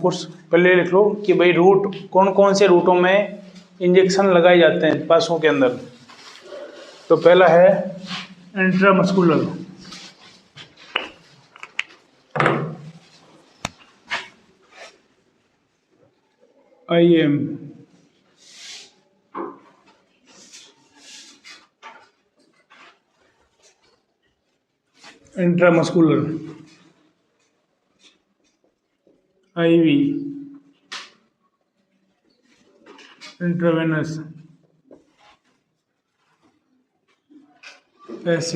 कुछ पहले लिख लो कि भाई रूट कौन कौन से रूटों में इंजेक्शन लगाए जाते हैं पासों के अंदर। तो पहला है intramuscular, IM, intramuscular, IV, intravenous, SC,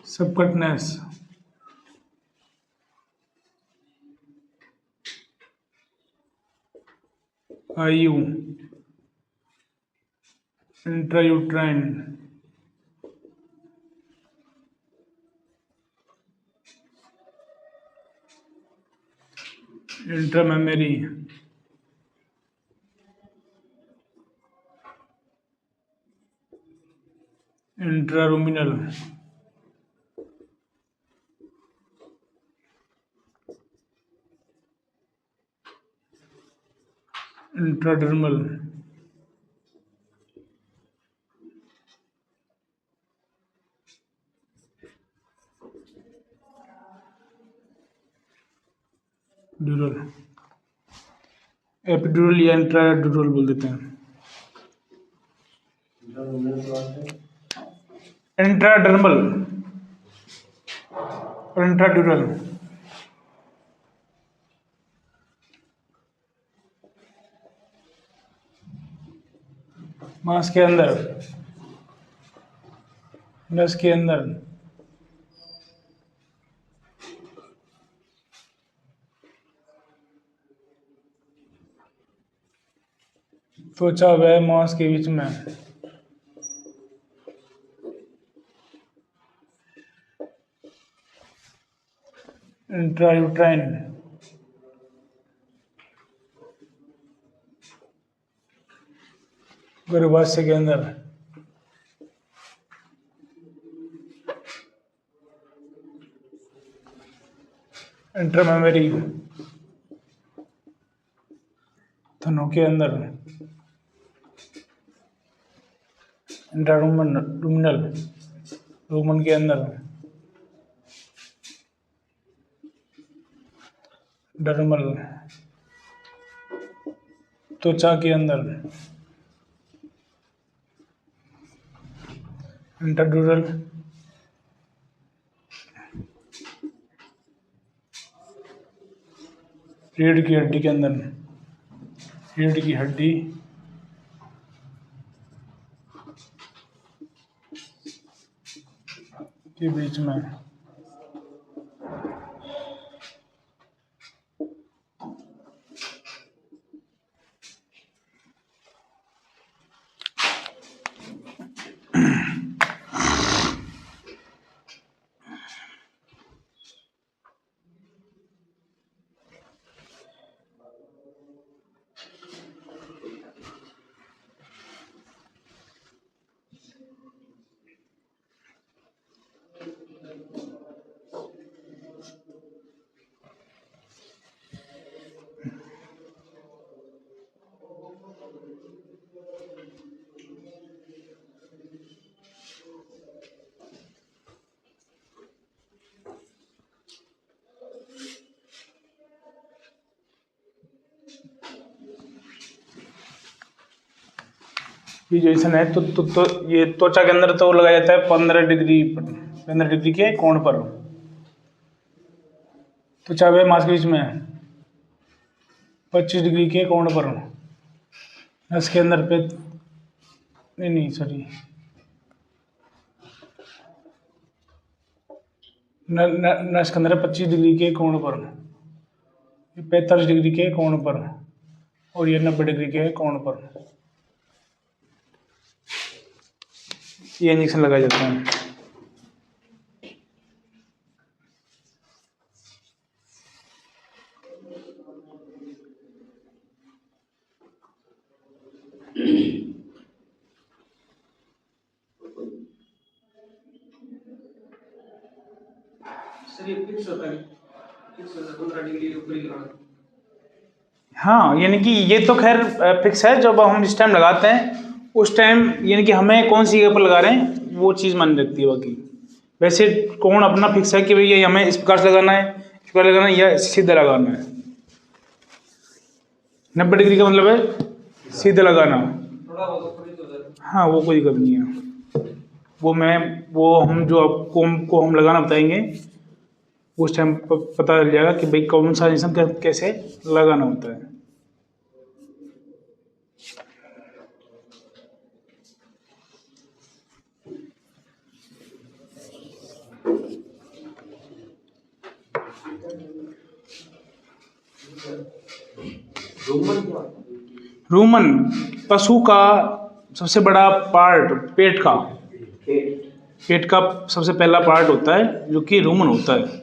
subcutaneous, IU, intrauterine, intramammary, intraruminal, intradermal, dural, epidural या इंट्राड्यूरल बोल देते हैं। इंट्राडर्मल और इंट्राड्यूरल। मांस के अंदर, नस के अंदर, त्वचा व मांस के बीच में, इंट्रायूट्राइन, गर्भाशय के अंदर, इंट्रामेमरी, थनों के अंदर, इंट्रारूमिनल, रूमन के अंदर, डर्मल, त्वचा के अंदर, इंट्राड्यूरल, रीढ़ की हड्डी के अंदर, रीढ़ की हड्डी के बीच में, विजुएशन है। तो ये त्वचा के अंदर तो लगाया जाता है 15 डिग्री के कोण पर, त्वचा व मांस के बीच में 25 डिग्री के कोण पर, नस के अंदर पे नहीं सॉरी नस के अंदर 25 डिग्री के कोण पर, 45 डिग्री के कोण पर, और ये 90 डिग्री के कोण पर ये इंजेक्शन लगाया जाता है। सर ये फिक्स होता है, फिक्स होता है 15 डिग्री ऊपर ही लगाना। हाँ, यानी कि ये तो खैर फिक्स है, जब हम इस टाइम लगाते हैं उस टाइम यानी कि हमें कौन सी जगह पर लगा रहे हैं वो चीज़ मायने रखती है। बाकी वैसे कोण अपना फिक्स है कि भाई ये हमें इस प्रकार से लगाना है, इस प्रकार लगाना है या सीधा लगाना है। 90 डिग्री का मतलब है सीधा लगाना। थोड़ा बहुत थोड़ी तो होता है। हाँ, वो कोई दिक्कत नहीं है। वो हम जो आपको हमको हम लगाना बताएंगे उस टाइम पता चल जाएगा कि भाई कौन सा इंजेक्शन कैसे लगाना होता है। रूमन पशु का सबसे बड़ा पार्ट पेट का सबसे पहला पार्ट होता है जो कि रूमन होता है,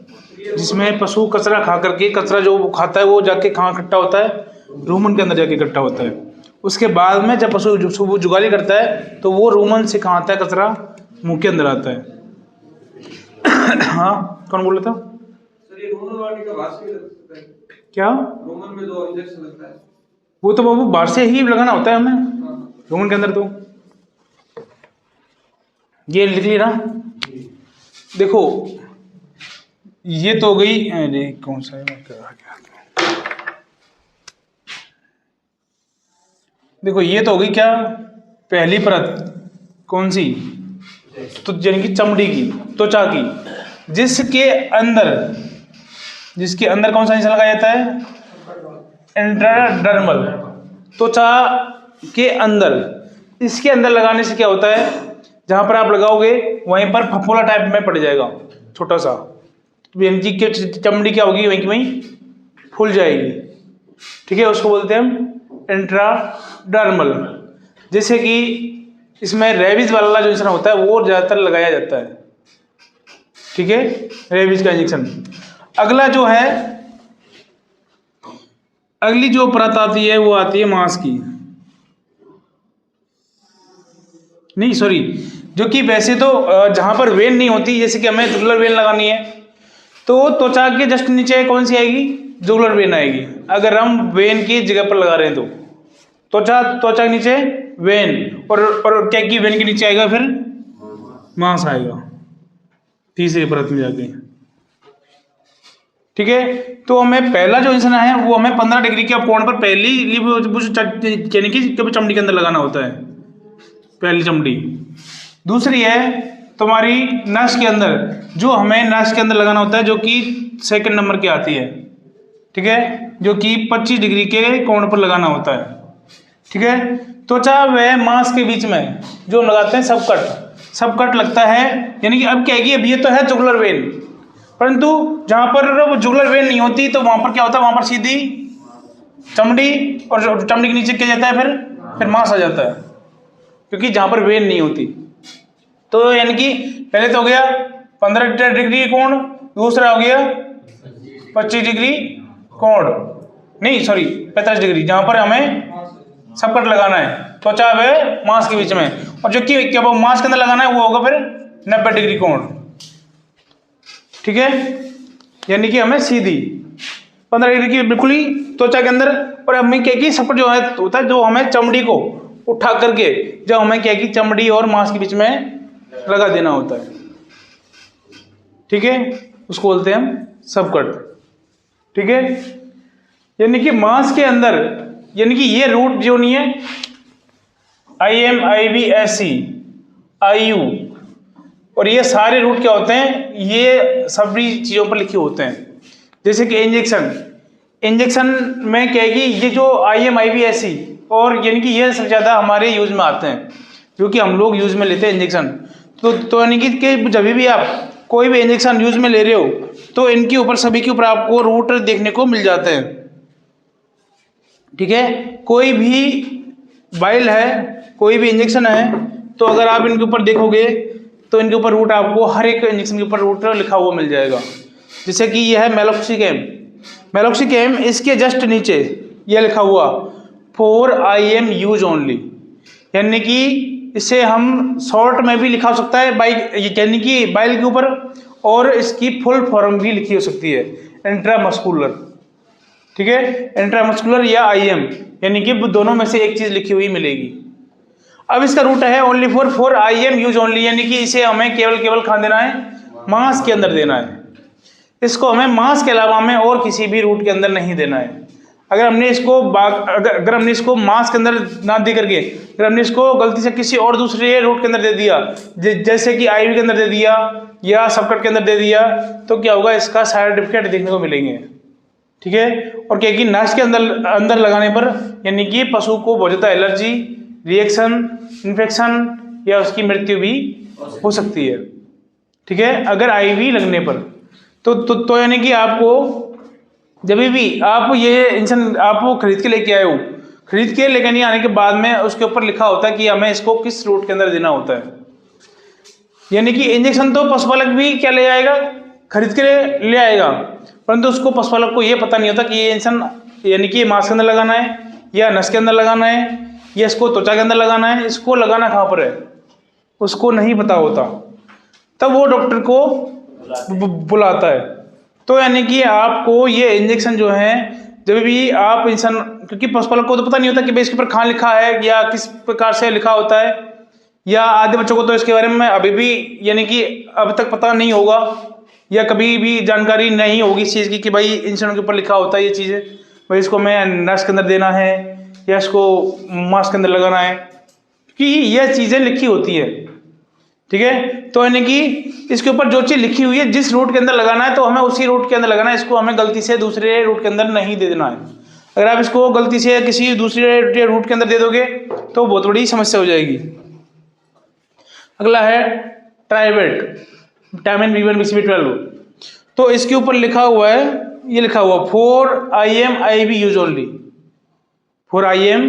जिसमें पशु कचरा खा करके कचरा जो वो खाता है वो जाके कहाँ इकट्ठा होता है, रूमन के अंदर जाके इकट्ठा होता है। उसके बाद में जब पशु वो जुगाली करता है तो वो रूमन से कहाँ आता है, कचरा मुंह के अंदर आता है। हाँ, कौन बोल रहा था? सर ये रोमन वाटी का बाहर से भी लग सकता है क्या? रोमन में जो इंजेक्शन लगता है वो तो बाबू बाहर से ही लगाना होता है हमें, हाँ। रूमन के अंदर तो ये लिख ली ना। देखो ये तो हो गई, अरे कौन सा है देखो ये तो हो गई क्या, पहली परत कौन सी, तो यानी कि चमड़ी की, त्वचा की, जिसके अंदर कौन सा इंजेक्शन लगाया जाता है, इंट्राडर्मल, त्वचा के अंदर। इसके अंदर लगाने से क्या होता है, जहां पर आप लगाओगे वहीं पर फफोला टाइप में पड़ जाएगा छोटा सा, यानी कि चमड़ी क्या होगी वहीं की वहीं फूल जाएगी। ठीक है, उसको बोलते हैं हम इंट्राडर्मल। जैसे कि इसमें रेबीज वाला जो इंजेक्शन होता है वो ज़्यादातर लगाया जाता है। ठीक है, रेबीज का इंजेक्शन। अगला जो है, अगली जो परत आती है वो आती है मांस की, नहीं सॉरी, जो कि वैसे तो जहां पर वेन नहीं होती, जैसे कि हमें जुगुलर वेन लगानी है तो त्वचा के जस्ट नीचे कौन सी आएगी, जुगुलर वेन आएगी। अगर हम वेन की जगह पर लगा रहे हैं तो त्वचा के नीचे वेन, और क्या की वेन के नीचे आएगा फिर मांस आएगा तीसरी परत में जाके। ठीक है, तो हमें पहला जो इंजेक्शन है वो हमें 15 डिग्री के कोण पर पहली यानी कि चमड़ी के अंदर लगाना होता है, पहली चमड़ी। दूसरी है तुम्हारी नस के अंदर, जो हमें नस के अंदर लगाना होता है, जो कि सेकंड नंबर की आती है। ठीक है, जो कि 25 डिग्री के कोण पर लगाना होता है। ठीक है, त्वचा व मांस के बीच में जो लगाते हैं सबकट लगता है, यानी कि अब क्या है कि अब ये तो है जुगुलर वेन, परंतु जहां पर वो जुगुलर वेन नहीं होती तो वहां पर क्या होता है, वहां पर सीधी चमड़ी, और चमड़ी के नीचे क्या जाता है फिर मांस आ जाता है, क्योंकि जहां पर वेन नहीं होती। तो यानी कि पहले तो हो गया 15 डिग्री कोण, दूसरा हो गया 25 डिग्री कोण, नहीं सॉरी 45 डिग्री, जहां पर हमें सबकट लगाना है त्वचा व मांस के बीच में, और जो कि क्या वो मांस के अंदर लगाना है वो होगा फिर 90 डिग्री कोण। ठीक है, यानी कि हमें सीधी 15 डिग्री की बिल्कुल ही त्वचा के अंदर, और हमें क्या कि सबकट जो है होता है जो हमें चमड़ी को उठा करके, जब हमें क्या कि चमड़ी और मांस के बीच में लगा देना होता है। ठीक है, उसको बोलते हैं हम सबकट। ठीक है, यानी कि मांस के अंदर, यानी कि ये रूट जो नहीं है IM IVSC IU, और ये सारे रूट क्या होते हैं, ये सभी चीजों पर लिखे होते हैं। जैसे कि इंजेक्शन में क्या है कि ये जो IM IVSC, और यानी कि ये सबसे ज्यादा हमारे यूज में आते हैं, जो कि हम लोग यूज में लेते हैं इंजेक्शन। तो यानी कि जब भी आप कोई भी इंजेक्शन यूज में ले रहे हो तो इनके ऊपर सभी के ऊपर आपको रूट देखने को मिल जाते हैं। ठीक है, कोई भी वाइल है, कोई भी इंजेक्शन है, तो अगर आप इनके ऊपर देखोगे तो इनके ऊपर रूट आपको हर एक इंजेक्शन के ऊपर रूट लिखा हुआ मिल जाएगा। जैसे कि यह है मेलोक्सिकैम, इसके जस्ट नीचे यह लिखा हुआ फॉर IM यूज ओनली, यानी कि इसे हम शॉर्ट में भी लिखा हो सकता है यानी कि बाइल के ऊपर, और इसकी फुल फॉर्म भी लिखी हो सकती है, इंट्रामस्कुलर। ठीक है, इंट्रामस्कुलर या आईएम, यानी कि दोनों में से एक चीज लिखी हुई मिलेगी। अब इसका रूट है only for IM use only, यानी कि इसे हमें केवल कहाँ देना है, मास के अंदर देना है। इसको हमें मास के अलावा हमें और किसी भी रूट के अंदर नहीं देना है। अगर हमने इसको मास के अंदर ना दे करके अगर हमने इसको गलती से किसी और दूसरे रूट के अंदर दे दिया, जैसे कि आईवी के अंदर दे दिया या सबकट के अंदर दे दिया, तो क्या होगा, इसका साइड इफेक्ट देखने को मिलेंगे। ठीक है, और क्या कि नस के अंदर लगाने पर यानी कि पशु को बहुत ज़्यादा एलर्जी, रिएक्शन, इन्फेक्शन या उसकी मृत्यु भी हो सकती है। ठीक है, अगर आईवी लगने पर तो यानी कि आपको जब भी आप ये इंजेक्शन आप खरीद के लेके आए हो, खरीद के लेके नहीं आने के बाद में उसके ऊपर लिखा होता है कि हमें इसको किस रूट के अंदर देना होता है। यानी कि इंजेक्शन तो पशुपालक भी क्या ले आएगा, खरीद के ले आएगा, परंतु उसको पशुपालक को ये पता नहीं होता कि ये इंजेक्शन यानी कि मांस के अंदर लगाना है या नस के अंदर लगाना है या इसको त्वचा के अंदर लगाना है, इसको लगाना कहाँ पर है उसको नहीं पता होता। तब वो डॉक्टर को बुलाता है। तो यानी कि आपको ये इंजेक्शन जो है जब भी आप इंसान, क्योंकि पशुपालक को तो पता नहीं होता कि भाई इसके ऊपर कहाँ लिखा है या किस प्रकार से लिखा होता है, या आधे बच्चों को तो इसके बारे में अभी भी यानी कि अब तक पता नहीं होगा या कभी भी जानकारी नहीं होगी इस चीज़ की कि भाई इंसान के ऊपर लिखा होता है ये चीज़ें, भाई इसको मैं नस के अंदर देना है या इसको मांस के अंदर लगाना है, कि यह चीज़ें लिखी होती है। ठीक है, तो यानी कि इसके ऊपर जो चीज़ लिखी हुई है जिस रूट के अंदर लगाना है तो हमें उसी रूट के अंदर लगाना है, इसको हमें गलती से दूसरे रूट के अंदर नहीं दे देना है। अगर आप इसको गलती से किसी दूसरे रूट के अंदर दे दोगे तो बहुत बड़ी समस्या हो जाएगी। अगला है ट्राइवेट, विटामिन B1 B12। तो इसके ऊपर लिखा हुआ है, ये लिखा हुआ for IM IV use only, for IM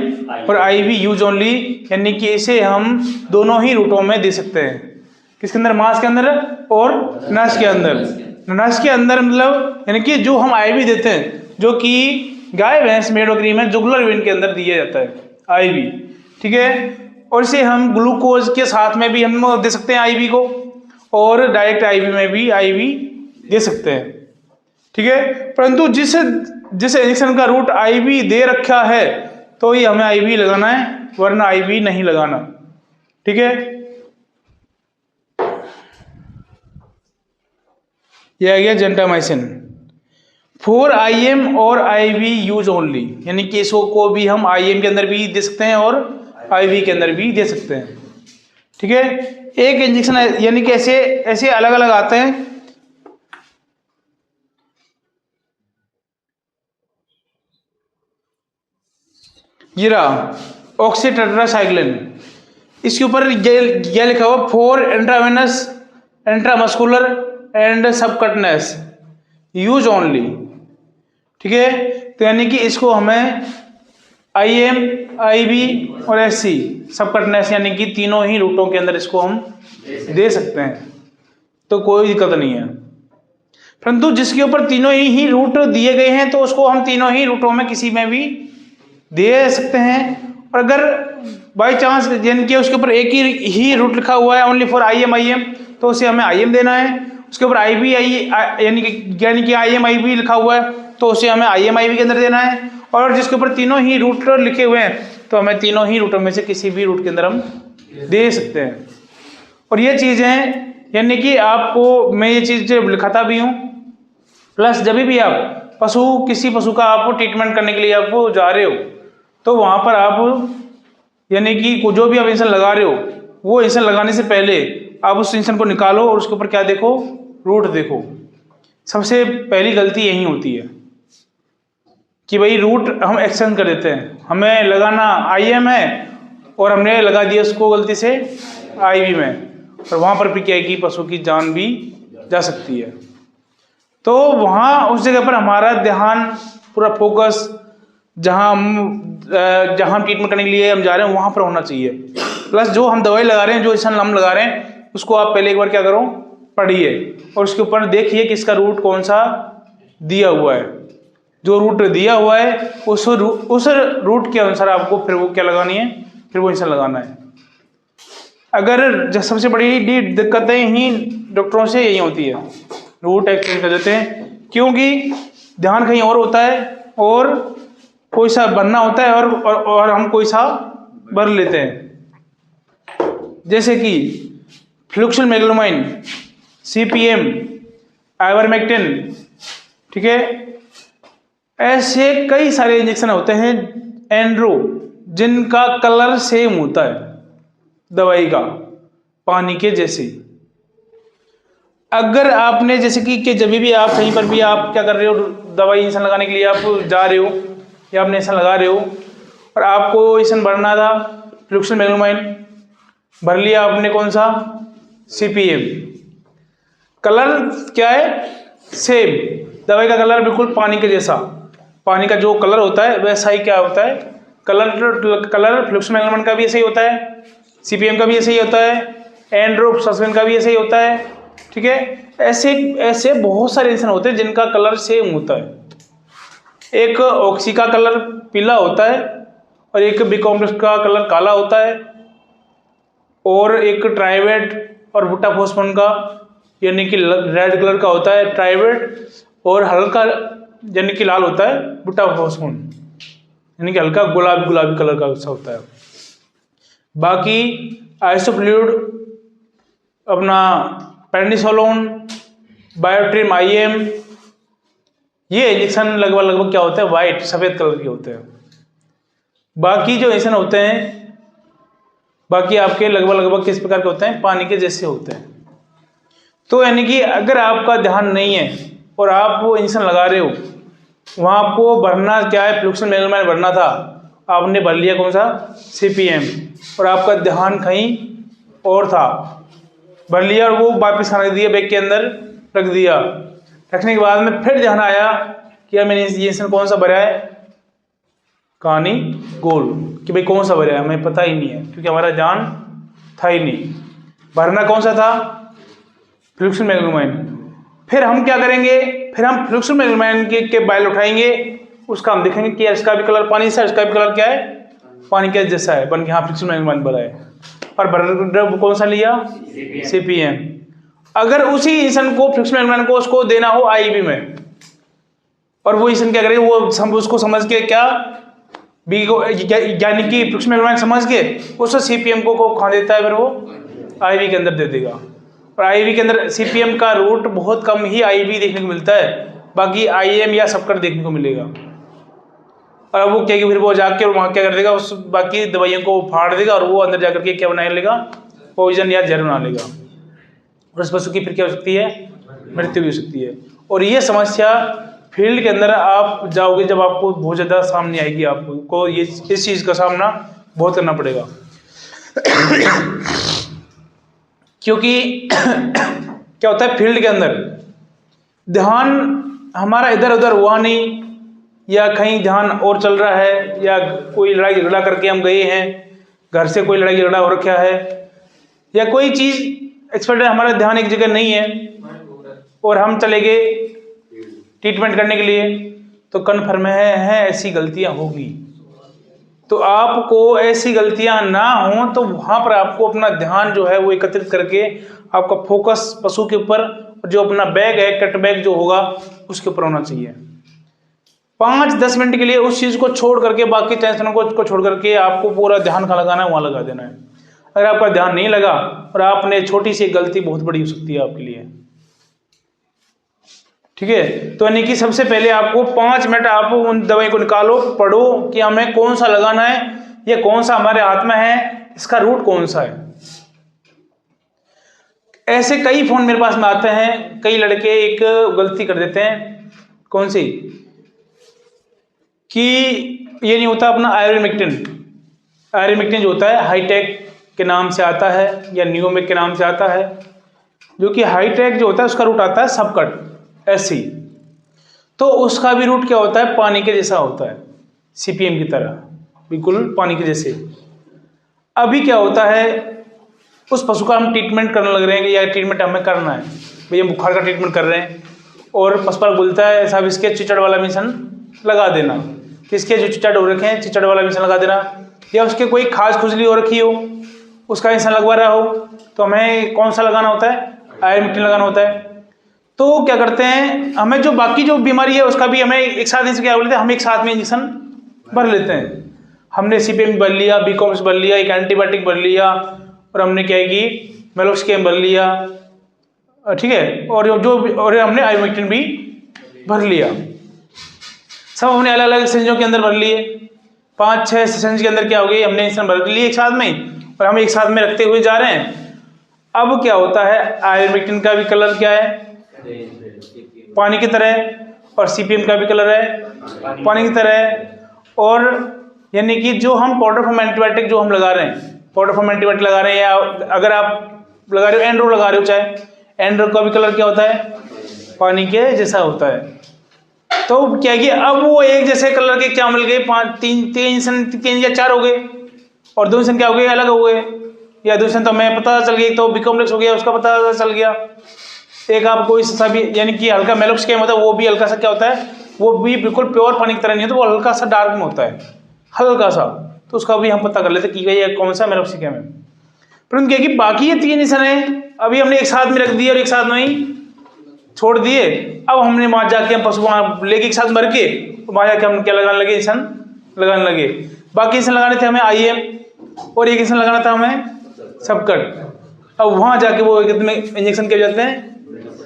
और IV यूज ओनली, यानी कि इसे हम दोनों ही रूटों में दे सकते हैं। किसके अंदर, मांस के अंदर और नस के अंदर। नस के अंदर मतलब यानी कि जो हम IV देते हैं, जो कि गाय भैंस मेड बकरी में जुगुलर वेन के अंदर दिया जाता है IV। ठीक है, और इसे हम ग्लूकोज के साथ में भी हम दे सकते हैं IV को, और डायरेक्ट IV में भी IV दे सकते हैं। ठीक है, परंतु जिस इंजेक्शन का रूट IV दे रखा है तो ये हमें IV लगाना है, वरना IV नहीं लगाना। ठीक है, यह आ गया जेंटामाइसिन फॉर IM और IV यूज ओनली, यानी कि इसको को भी हम IM के अंदर भी दे सकते हैं और IV के अंदर भी दे सकते हैं। ठीक है, एक इंजेक्शन यानी कि ऐसे अलग अलग आते हैं। ये रहा ऑक्सीटेट्रासाइक्लिन, इसके ऊपर यह लिखा हुआ for intravenous, intramuscular and subcutaneous use only. ठीक है, तो यानी कि इसको हमें IM, IV और SC सबकटनेस यानी कि तीनों ही रूटों के अंदर इसको हम दे सकते हैं, तो कोई दिक्कत नहीं है। परंतु जिसके ऊपर तीनों ही रूट दिए गए हैं तो उसको हम तीनों ही रूटों में किसी में भी दे सकते हैं। और अगर बाई चांस यानी कि उसके ऊपर एक ही रूट लिखा हुआ है ओनली फॉर IM, तो उसे हमें IM देना है। उसके ऊपर IV यानी कि IM IV लिखा हुआ है तो उसे हमें IM IV के अंदर देना है। और जिसके ऊपर तीनों ही रूट लिखे हुए हैं तो हमें तीनों ही रूटों में से किसी भी रूट के अंदर हम दे सकते हैं। और ये चीज़ें यानी कि आपको मैं ये चीज़ लिखाता भी हूँ, प्लस जब भी आप किसी पशु का आप ट्रीटमेंट करने के लिए आप जा रहे हो तो वहाँ पर आप यानी कि जो भी आप इंजेक्शन लगा रहे हो वो इंजेक्शन लगाने से पहले आप उस इंजेक्शन को निकालो और उसके ऊपर क्या देखो, रूट देखो। सबसे पहली गलती यही होती है कि भाई रूट हम एक्सचेंज कर देते हैं, हमें लगाना IM है और हमने लगा दिया उसको गलती से IV में, और वहाँ पर भी क्या है कि पशु की जान भी जा सकती है। तो वहाँ उस जगह पर हमारा ध्यान पूरा फोकस जहाँ हम ट्रीटमेंट करने के लिए हम जा रहे हैं वहाँ पर होना चाहिए। प्लस जो हम दवाई लगा रहे हैं, जो इंजेक्शन हम लगा रहे हैं, उसको आप पहले एक बार क्या करो, पढ़िए और उसके ऊपर देखिए कि इसका रूट कौन सा दिया हुआ है। जो रूट दिया हुआ है उस रूट के अनुसार आपको फिर वो क्या लगानी है, फिर वो इंजेक्शन लगाना है। अगर जो सबसे बड़ी दिक्कतें ही डॉक्टरों से यही होती है, रूट एक्सचेंज कर देते हैं, क्योंकि ध्यान कहीं और होता है और कोई सा भरना होता है और हम कोई सा भर लेते हैं। जैसे कि फ्लुक्सोमेगलोमाइन, CPM, आइवरमेक्टिन, ठीक है, ऐसे कई सारे इंजेक्शन होते हैं एंड्रो, जिनका कलर सेम होता है दवाई का, पानी के जैसे। अगर आपने जैसे कि जब भी आप कहीं पर भी आप क्या कर रहे हो, दवाई इंजेक्शन लगाने के लिए आप जा रहे हो या आप इंजेक्शन लगा रहे हो और आपको इंजेक्शन भरना था फ्लुक्सोमेगलोमाइन, भर लिया आपने कौन सा, CPM, कलर क्या है, सेम, दवाई का कलर बिल्कुल पानी के जैसा, पानी का जो कलर होता है वैसा ही क्या होता है, कलर फ्लुक्सोमेगलोमाइन का भी ऐसे ही होता है, CPM का भी ऐसे ही होता है, एंड्रोसल्फान का भी ऐसे ही होता है, ठीक है। ऐसे ऐसे बहुत सारे इंजेक्शन होते हैं जिनका कलर सेम होता है। एक ऑक्सी का कलर पीला होता है और एक बिकॉम्प्लेक्स का कलर काला होता है, और एक ट्राइवेट और बुटाफोस्फोन का यानी कि रेड कलर का होता है ट्राइवेट, और हल्का यानी कि लाल होता है बुटाफोस्फोन, यानी कि हल्का गुलाबी कलर का ऐसा होता है। बाकी आइसोफ्लूइड, अपना पेंडिसोलोन, बायोट्रिम IM, ये इंजेक्शन लगभग क्या होता है, वाइट सफ़ेद कलर के होते हैं। बाकी जो इंजेक्शन होते हैं बाकी आपके लगभग किस प्रकार के होते हैं, पानी के जैसे होते हैं। तो यानी कि अगर आपका ध्यान नहीं है और आप वो इंजेक्शन लगा रहे हो, वहाँ आपको भरना क्या है, फ्लुक्सोमेगलोमाइन भरना था, आपने भर लिया कौन सा, CPM, और आपका ध्यान कहीं और था, भर लिया और वो वापस रख दिया, बैग के अंदर रख दिया। रखने के बाद में फिर ध्यान आया कि यार मैंने इंजेक्शन कौन सा भरा है, कहानी गोल, कि भाई कौन सा भरा है हमें पता ही नहीं है, क्योंकि हमारा ध्यान था ही नहीं। भरना कौन सा था, फ्लुक्सोमेगलोमाइन। फिर हम क्या करेंगे, फिर हम फ्लुक्सोमेगलोमाइन के बाइल उठाएंगे, उसका हम देखेंगे कि इसका भी कलर पानी से, इसका भी कलर क्या है, पानी के जैसा है, बन के हाँ फ्लुक्सोमेगलोमाइन भरा है। और ड्रग कौन सा लिया, CPM। अगर उसी इंजेक्शन को फ्लुक्सोमेगलोमाइन को उसको देना हो IV में, और वो इंजेक्शन क्या करेगा, वो उसको समझ के क्या यानी कि फ्लुक्सोमेगलोमाइन समझ के उसको CPM को खा देता है, फिर वो IV के अंदर दे देगा। और IV के अंदर CPM का रूट बहुत कम ही IV देखने को मिलता है, बाकी IM या सबकट देखने को मिलेगा। और वो क्या फिर वो जाके और वहाँ क्या कर देगा, उस बाकी दवाइयों को फाड़ देगा और वो अंदर जाकर के क्या बना लेगा, पॉइजन या जहर बना लेगा, और उस पशु की फिर क्या हो सकती है, मृत्यु भी हो सकती है। और ये समस्या फील्ड के अंदर आप जाओगे जब आपको बहुत ज़्यादा सामने आएगी, आपको ये इस चीज़ का सामना बहुत करना पड़ेगा। क्योंकि क्या होता है, फील्ड के अंदर ध्यान हमारा इधर उधर हुआ नहीं, या कहीं ध्यान और चल रहा है, या कोई लड़ाई झगड़ा करके हम गए हैं, घर से कोई लड़ाई झगड़ा हो रखा है, या कोई चीज़ एक्सपर्ट है, हमारा ध्यान एक जगह नहीं है और हम चले गए ट्रीटमेंट करने के लिए, तो कन्फर्म है ऐसी गलतियां होगी। तो आपको ऐसी गलतियां ना हो, तो वहाँ पर आपको अपना ध्यान जो है वो एकत्रित करके आपका फोकस पशु के ऊपर, जो अपना बैग है, कट बैग जो होगा उसके ऊपर होना चाहिए। 5-10 मिनट के लिए उस चीज़ को छोड़ करके, बाकी टेंशनों को छोड़ करके आपको पूरा ध्यान कहाँ लगाना है, वहाँ लगा देना है। अगर आपका ध्यान नहीं लगा और आपने छोटी सी गलती बहुत बड़ी हो सकती है आपके लिए, ठीक है। तो यानी कि सबसे पहले आपको 5 मिनट आप उन दवाई को निकालो, पढ़ो कि हमें कौन सा लगाना है, ये कौन सा हमारे हाथ में है, इसका रूट कौन सा है। ऐसे कई फोन मेरे पास में आते हैं, कई लड़के एक गलती कर देते हैं, कौन सी, कि ये नहीं होता अपना आयरमेक्टिन जो होता है हाईटेक के नाम से आता है या नियोमेक के नाम से आता है, जो कि हाईटेक जो होता है उसका रूट आता है सबकट ऐसी, तो उसका भी रूट क्या होता है, पानी के जैसा होता है, CPM की तरह बिल्कुल पानी के जैसे। अभी क्या होता है, उस पशु का हम ट्रीटमेंट करने लग रहे हैं, या ट्रीटमेंट हमें करना है, भैया बुखार का ट्रीटमेंट कर रहे हैं, और पशु पर बोलता है साहब इसके चिचड़ वाला मिशन लगा देना, किसके जो चिचड़ हो रखे हैं चिचड़ वाला मिशन लगा देना, या उसके कोई खास खुजली हो रखी हो उसका इंजेक्शन लगवा रहा हो तो हमें कौन सा लगाना होता है, आइवरमेक्टिन लगाना होता है। तो क्या करते हैं, हमें जो बाकी जो बीमारी है उसका भी हमें एक साथ इंजेक्शन क्या बोलते हैं, हम एक साथ में इंजेक्शन भर लेते हैं। हमने सीपीएम भर लिया, बीकॉम्स भर लिया, एक एंटीबायोटिक भर लिया, और हमने क्या है कि मेलोक्सिकम भर लिया, ठीक है, और हमने आइवरमेक्टिन भी भर लिया। सब हमने अलग अलग सिरिंजों के अंदर भर लिए, 5-6 सिरिंज के अंदर क्या हो गई, हमने इंजेक्शन भर लिए एक साथ में, और हम एक साथ में रखते हुए जा रहे हैं। अब क्या होता है, आइवरमेक्टिन का भी कलर क्या है, पानी की तरह, और सीपीएम का भी कलर है पानी की तरह। और यानी कि जो हम पाउडर फॉर्म एंटीबायोटिक जो हम लगा रहे हैं, पाउडर फॉर्म एंटीबायोटिक लगा रहे हैं, या अगर आप लगा रहे हो एंड्रो लगा रहे हो, चाहे एंड्रो का भी कलर क्या होता है, पानी के जैसा होता है। तो क्या कि अब वो एक जैसे कलर के क्या मिल गए, 3 या 4 हो गए, और 2 इंसान क्या हो गए, अलग हो गए, या 2 इंसान तो हमें पता चल गया, तो बी कॉम्प्लेक्स हो गया, उसका पता चल गया। एक आपको इस सा भी यानी कि हल्का मेलोक्सिकम होता है, वो भी हल्का सा क्या होता है, वो भी बिल्कुल प्योर पानी की तरह नहीं होता, वो हल्का सा डार्क में होता है, हल्का सा, तो उसका भी हम पता कर लेते कि ये कौन सा मेलोक्सिकम है। परंतु क्या कि बाकी ये 3 इंसान है, अभी हमने एक साथ में रख दिए और एक साथ में ही छोड़ दिए। अब हमने वहां जाके हम पशु वहां लेके एक साथ मर के वहां जाके हम क्या लगाने लगे, इंसान लगाने लगे। बाकी इंसान लगाने थे हमें आईएम, और एक इंसान लगाना था हमें सबकट। अब वहां जाके वो इंजेक्शन के जाते हैं,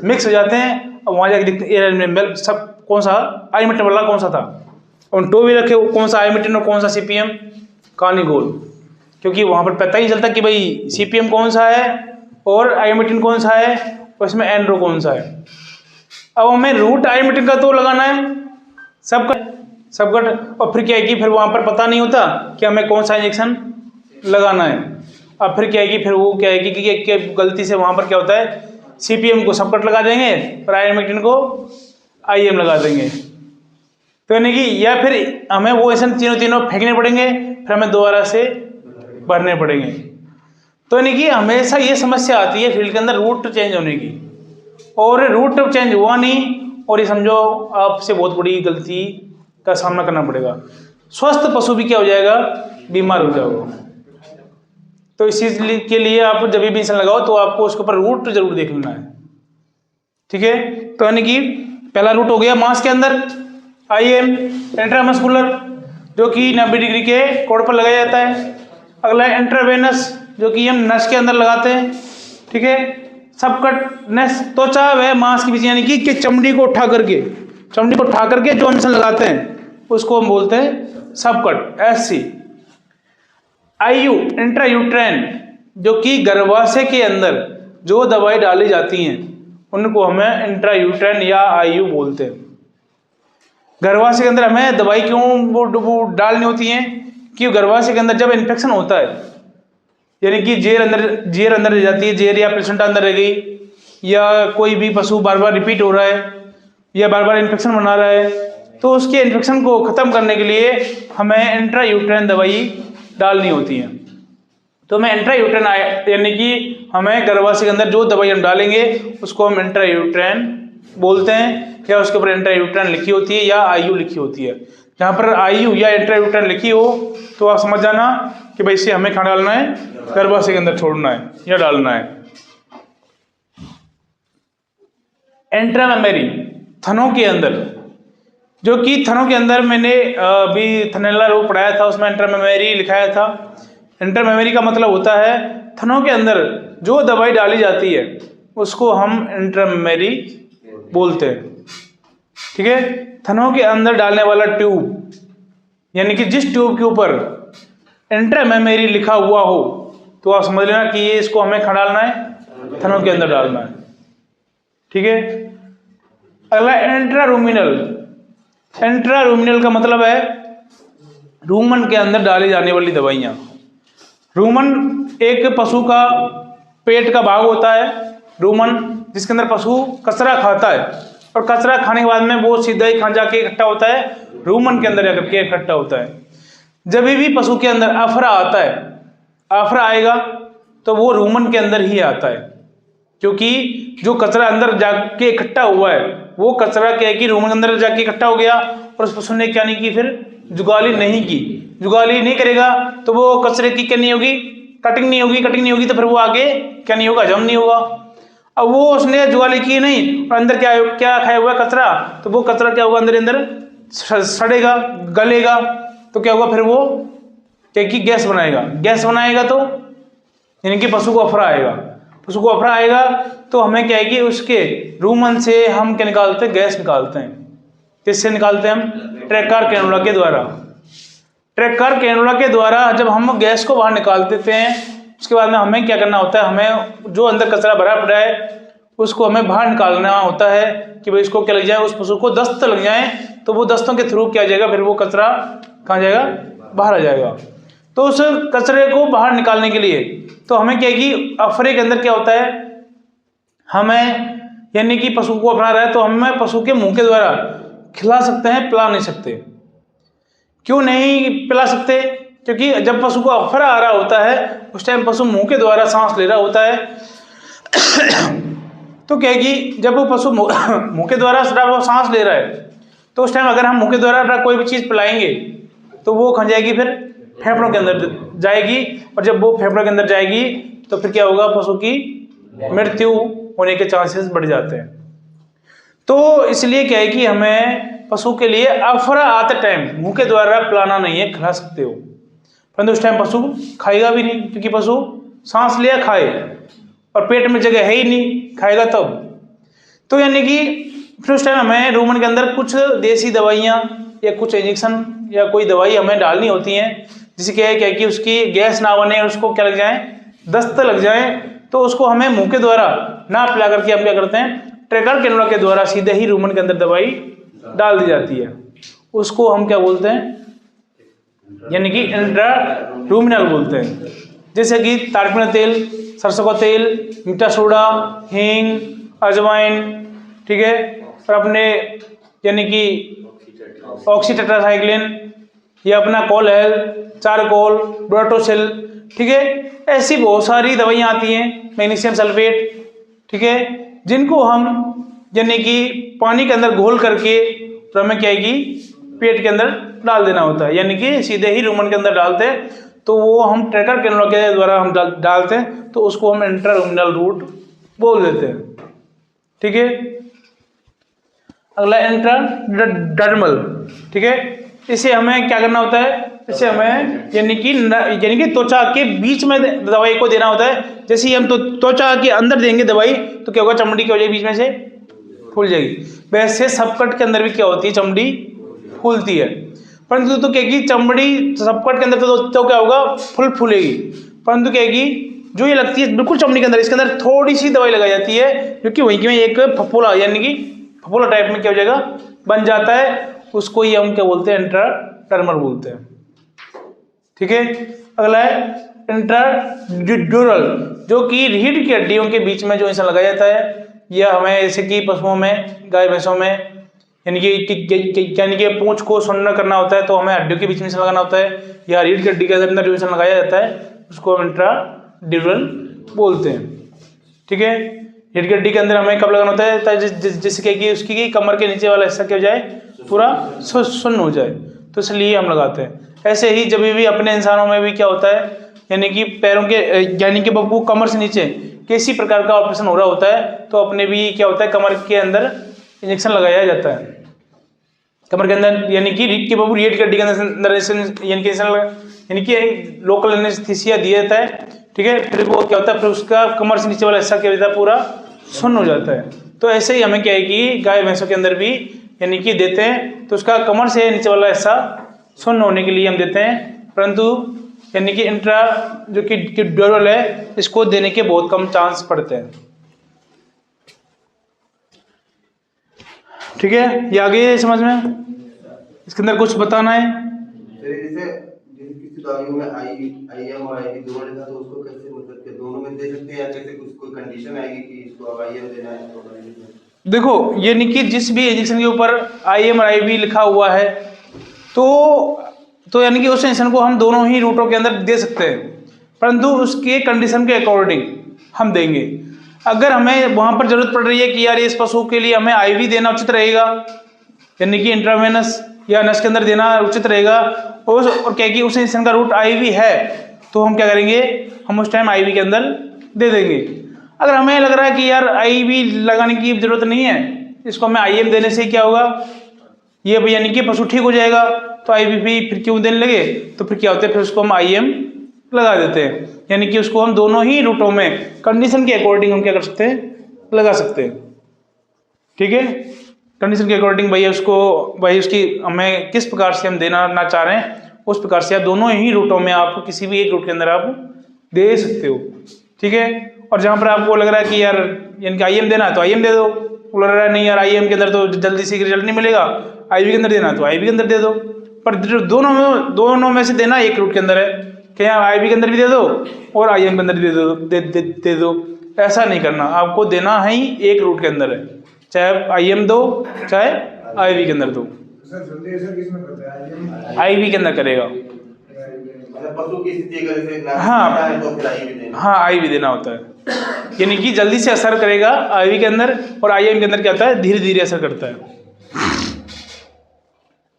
मिक्स हो जाते हैं, और वहां जाके देखते सब कौन सा आइवरमेक्टिन वाला कौन सा था, और टो भी रखे कौन सा आइवरमेक्टिन और कौन सा सीपीएम कानिगोल, क्योंकि वहां पर पता ही चलता कि भाई सीपीएम कौन सा है और आइवरमेक्टिन कौन सा है, और इसमें एंड्रो कौन सा है। अब हमें रूट आइवरमेक्टिन का तो लगाना है सबकट, और फिर क्या है कि फिर वहां पर पता नहीं होता कि हमें कौन सा इंजेक्शन लगाना है। अब फिर क्या है कि फिर वो क्या है कि गलती से वहां पर क्या होता है, सीपीएम को सबकट लगा देंगे और आइवरमेक्टिन को आईएम लगा देंगे। तो यानी कि या फिर हमें वो ऐसे तीनों फेंकने पड़ेंगे, फिर हमें दोबारा से भरने पड़ेंगे। तो यानी कि हमेशा ये समस्या आती है फील्ड के अंदर रूट चेंज होने की, और रूट चेंज हुआ नहीं, और ये समझो आपसे बहुत बड़ी गलती का सामना करना पड़ेगा। स्वस्थ पशु भी क्या हो जाएगा, बीमार हो जाएगा। तो इस चीज के लिए आप जब भी इंजेक्शन लगाओ तो आपको उसके ऊपर रूट जरूर देख लेना है, ठीक है। तो यानी कि पहला रूट हो गया मांस के अंदर आईएम इंट्रामस्कुलर, जो कि 90 डिग्री के कोण पर लगाया जाता है। अगला है इंट्रावेनस, जो कि हम नस के अंदर लगाते हैं, ठीक है। सबकट नस त्वचा व मांस के बीच, यानी कि चमड़ी को उठा करके जो इंजेक्शन लगाते हैं उसको हम बोलते हैं सबकट, एससी। आईयू इंट्रायूट्राइन, जो कि गर्भाशय के अंदर जो दवाई डाली जाती हैं उनको हमें इंट्रायूट्राइन या आईयू बोलते हैं। गर्भाशय के अंदर हमें दवाई क्यों वो डालनी होती है, कि गर्भाशय के अंदर जब इन्फेक्शन होता है, यानी कि जेर अंदर रह जाती है, जेर या प्लेसेंटा अंदर रह गई, या कोई भी पशु बार बार रिपीट हो रहा है या बार बार इन्फेक्शन बना रहा है, तो उसके इन्फेक्शन को खत्म करने के लिए हमें इंट्रायूट्राइन दवाई डालनी होती है। तो मैं इंट्रायूट्राइन यानी कि हमें गर्भाशय के अंदर जो दवाई हम डालेंगे उसको हम इंट्रायूट्राइन बोलते हैं, या उसके ऊपर इंट्रायूट्राइन लिखी होती है या आईयू लिखी होती है। जहाँ पर आईयू या इंट्रायूट्राइन लिखी हो तो आप समझ जाना कि भाई इसे हमें कहाँ डालना है, गर्भाशय के अंदर छोड़ना है या डालना है। इंट्रामेमरी, थनों के अंदर, जो कि थनों के अंदर मैंने अभी थनैला रोग पढ़ाया था, उसमें इंट्रामेमरी लिखाया था। इंट्रामेमरी का मतलब होता है थनों के अंदर जो दवाई डाली जाती है उसको हम इंट्रामेमरी बोलते हैं, ठीक है। थनों के अंदर डालने वाला ट्यूब, यानी कि जिस ट्यूब के ऊपर इंट्रामेमरी लिखा हुआ हो तो आप समझ लेना कि ये इसको हमें कहाँ डालना है, थनों के अंदर डालना है, ठीक है। अगला इंट्रारूमिनल। इंट्रारूमिनल का मतलब है रूमन के अंदर डाली जाने वाली दवाइयाँ। रूमन एक पशु का पेट का भाग होता है, रूमन, जिसके अंदर पशु कचरा खाता है, और कचरा खाने के बाद में वो सीधा ही खा जाके इकट्ठा होता है, रूमन के अंदर जाकर के इकट्ठा होता है। जब भी पशु के अंदर आफरा आता है, आफरा आएगा तो वो रूमन के अंदर ही आता है, क्योंकि जो कचरा अंदर जाके इकट्ठा हुआ है वो कचरा क्या है कि रूमन के अंदर जाके इकट्ठा हो गया, और उस पशु ने क्या नहीं की, फिर जुगाली नहीं की। जुगाली नहीं करेगा तो वो कचरे की क्या नहीं होगी, कटिंग नहीं होगी, कटिंग नहीं होगी तो फिर वो आगे क्या नहीं होगा, हजम नहीं होगा। अब वो उसने जुगाली की नहीं और अंदर क्या क्या खाया हुआ है, कचरा, तो वो कचरा क्या होगा, अंदर अंदर सड़ेगा, गलेगा, तो क्या होगा, फिर वो क्या की गैस बनाएगा। गैस बनाएगा तो यानी कि पशु को अफरा आएगा। पशु को अफरा आएगा तो हमें क्या है कि उसके रूमन से हम क्या निकालते हैं, गैस निकालते हैं। किससे निकालते हैं हम? ट्रैकर कैनुला के द्वारा। ट्रैकर कैनुला के द्वारा जब हम गैस को बाहर निकाल देते हैं, उसके बाद में हमें क्या करना होता है, हमें जो अंदर कचरा भरा पड़ा है उसको हमें बाहर निकालना होता है कि भाई इसको क्या लग जाए, उस पशु को दस्त लग जाए, तो वो दस्तों के थ्रू क्या आ जाएगा, फिर वो कचरा कहाँ जाएगा, बाहर आ जाएगा। तो उस कचरे को बाहर निकालने के लिए तो हमें क्या है कि अफरे के अंदर क्या होता है, हमें यानी कि पशु को अफरा रहा है तो हमें पशु के मुंह के द्वारा खिला सकते हैं, पिला नहीं सकते। क्यों नहीं पिला सकते? क्योंकि जब पशु को अफरा आ रहा होता है उस टाइम पशु मुंह के द्वारा सांस ले रहा होता है तो क्या है कि जब वो पशु मुंह के द्वारा वो सांस ले रहा है तो उस टाइम अगर हम मुंह के द्वारा कोई भी चीज़ पिलाएंगे तो वो खा जाएगी, फिर फेफड़ों के अंदर जाएगी, और जब वो फेफड़ों के अंदर जाएगी तो फिर क्या होगा, पशु की मृत्यु होने के चांसेस बढ़ जाते हैं। तो इसलिए क्या है कि हमें पशु के लिए अफरा आते टाइम मुंह के द्वारा पिलाना नहीं है, खिला सकते हो, परंतु उस टाइम पशु खाएगा भी नहीं, क्योंकि पशु सांस लिया खाए और पेट में जगह है ही नहीं, खाएगा तब। तो यानी कि फिर उस टाइम हमें रूमन के अंदर कुछ देसी दवाइयाँ या कुछ इंजेक्शन या कोई दवाई हमें डालनी होती हैं, जिससे क्या है कि उसकी गैस ना बने और उसको क्या लग जाए, दस्त लग जाए, तो उसको हमें मुंह के द्वारा ना पिला करके हम क्या करते हैं, ट्रैकर कैनुला के द्वारा सीधे ही रूमन के अंदर दवाई डाल दी जाती है। उसको हम क्या बोलते हैं, यानी कि इंट्रारूमिनल बोलते हैं। जैसे कि तारपीना तेल, सरसों का तेल, मीठा सोडा, हींग, अजवाइन, ठीक है, और अपने यानी कि ऑक्सीटेट्रासाइक्लिन या अपना कोलहेल, चारकोल, ब्रोटोसिल, ठीक है, ऐसी बहुत सारी दवाइयाँ आती हैं, मैग्नीशियम सल्फेट, ठीक है, जिनको हम यानी कि पानी के अंदर घोल करके तो हमें क्या है कि पेट के अंदर डाल देना होता है, यानी कि सीधे ही रूमन के अंदर डालते हैं, तो वो हम ट्रैकर कैनुला के द्वारा हम डालते हैं, तो उसको हम इंट्रारूमिनल रूट बोल देते हैं, ठीक है। अगला इंट्राडर्मल, ठीक है, इसे हमें क्या करना होता है, इसे हमें यानी कि त्वचा के बीच में दवाई को देना होता है। जैसे ही हम त्वचा के अंदर देंगे दवाई तो क्या होगा, चमड़ी क्या हो जाएगी, बीच में से फूल जाएगी। वैसे सबकट के अंदर भी क्या होती है, चमड़ी फूलती है, परंतु तो क्या कि चमड़ी सबकट के अंदर तो क्या होगा, फूलेगी, परंतु क्या कि जो ये लगती है बिल्कुल चमड़ी के अंदर, इसके अंदर थोड़ी सी दवाई लगाई जाती है, क्योंकि वहीं में एक फफोला यानी कि फफोला टाइप में क्या हो जाएगा, बन जाता है, उसको ही हम क्या बोलते हैं, इंट्राडर्मल बोलते हैं, ठीक है। अगला है इंट्राड्यूरल, जो कि रीढ़ की हड्डियों के बीच में जो इंसान लगाया जाता है, यह हमें जैसे कि पशुओं में, गाय भैंसों में यानी कि पूंछ को सुन्न करना होता है तो हमें हड्डियों के बीच में से लगाना होता है, या रीढ़ की हड्डी के अंदर जो इंसान लगाया जाता है उसको हम इंट्राड्यूरल बोलते हैं, ठीक है। रीढ़ की हड्डी के अंदर हमें कब लगाना होता है, जिससे कि उसकी कमर के नीचे वाला हिस्सा क्या हो जाए, पूरा सुन्न हो जाए, तो इसलिए हम लगाते हैं। ऐसे ही जब भी अपने इंसानों में भी क्या होता है, यानी कि पैरों के यानी कि बब्बू कमर से नीचे किसी प्रकार का ऑपरेशन हो रहा होता है तो अपने भी क्या होता है, कमर के अंदर इंजेक्शन लगाया जाता है, कमर के अंदर, यानी कि बब्बू रीढ़ की हड्डी के अंदर यानी कि लोकल एनेस्थीसिया दिया जाता है, ठीक है। फिर वो क्या होता है, फिर उसका कमर से नीचे वाला हिस्सा क्या होता है, पूरा सुन्न हो जाता है। तो ऐसे ही हमें क्या है कि गाय भैंसों के अंदर भी यानी कि देते हैं, तो उसका कमर से नीचे वाला हिस्सा सुन्न होने के लिए हम देते हैं, परंतु यानी कि इंट्रा जो कि ड्यूरल है, इसको देने के बहुत कम चांस पड़ते हैं, ठीक है। ये आगे समझ में, इसके अंदर कुछ बताना है। जैसे किसी दवाइयों में IM और IV दोनों लेना, तो उसको कैसे मतलब कि दोनों में दे सकते हैं, या कैसे कुछ कोई कंडीशन आएगी कि इसको अब IM देना है तो देखो, यानी कि जिस भी इंजेक्शन के ऊपर IM और IV लिखा हुआ है तो यानी कि उस इंजेक्शन को हम दोनों ही रूटों के अंदर दे सकते हैं, परंतु उसके कंडीशन के अकॉर्डिंग हम देंगे। अगर हमें वहाँ पर जरूरत पड़ रही है कि यार इस पशु के लिए हमें IV देना उचित रहेगा, यानी कि इंट्रावेनस या नस के अंदर देना उचित रहेगा, और क्या कि उस इंजेक्शन का रूट IV है, तो हम क्या करेंगे, हम उस टाइम आईवी के अंदर दे देंगे। अगर हमें लग रहा है कि यार आईवी लगाने की जरूरत नहीं है, इसको हमें आईएम देने से क्या होगा, ये यानी कि पशु ठीक हो जाएगा, तो आईवी फिर क्यों देने लगे, तो फिर क्या होता है, फिर उसको हम आईएम लगा देते हैं। यानी कि उसको हम दोनों ही रूटों में कंडीशन के अकॉर्डिंग हम क्या कर सकते हैं, लगा सकते हैं। ठीक है, कंडीशन के अकॉर्डिंग भाई उसकी हमें किस प्रकार से हम देना ना चाह रहे हैं, उस प्रकार से आप दोनों ही रूटों में आप किसी भी एक रूट के अंदर आप दे सकते हो। ठीक है, और जहाँ पर आपको लग रहा है कि यार यानी कि आईएम देना है तो आईएम दे दो, लग रहा है नहीं यार आईएम के अंदर तो जल्दी से रिजल्ट नहीं मिलेगा, आईवी के अंदर देना तो आईवी के अंदर दे दो। पर दोनों में से देना एक रूट के अंदर है, कि यहाँ आईवी के अंदर भी दे दो और आईएम के अंदर भी दे दो। ऐसा नहीं करना, आपको देना है ही एक रूट के अंदर है, चाहे आईएम दो चाहे आईवी के अंदर दो। आईवी के अंदर करेगा, पशु की स्थिति अगर जैसे हाँ है तो फिर आईवी देना। हाँ आईवी देना होता है, यानी कि जल्दी से असर करेगा आईवी के अंदर, और आईएम के अंदर क्या होता है, धीरे धीरे असर करता है।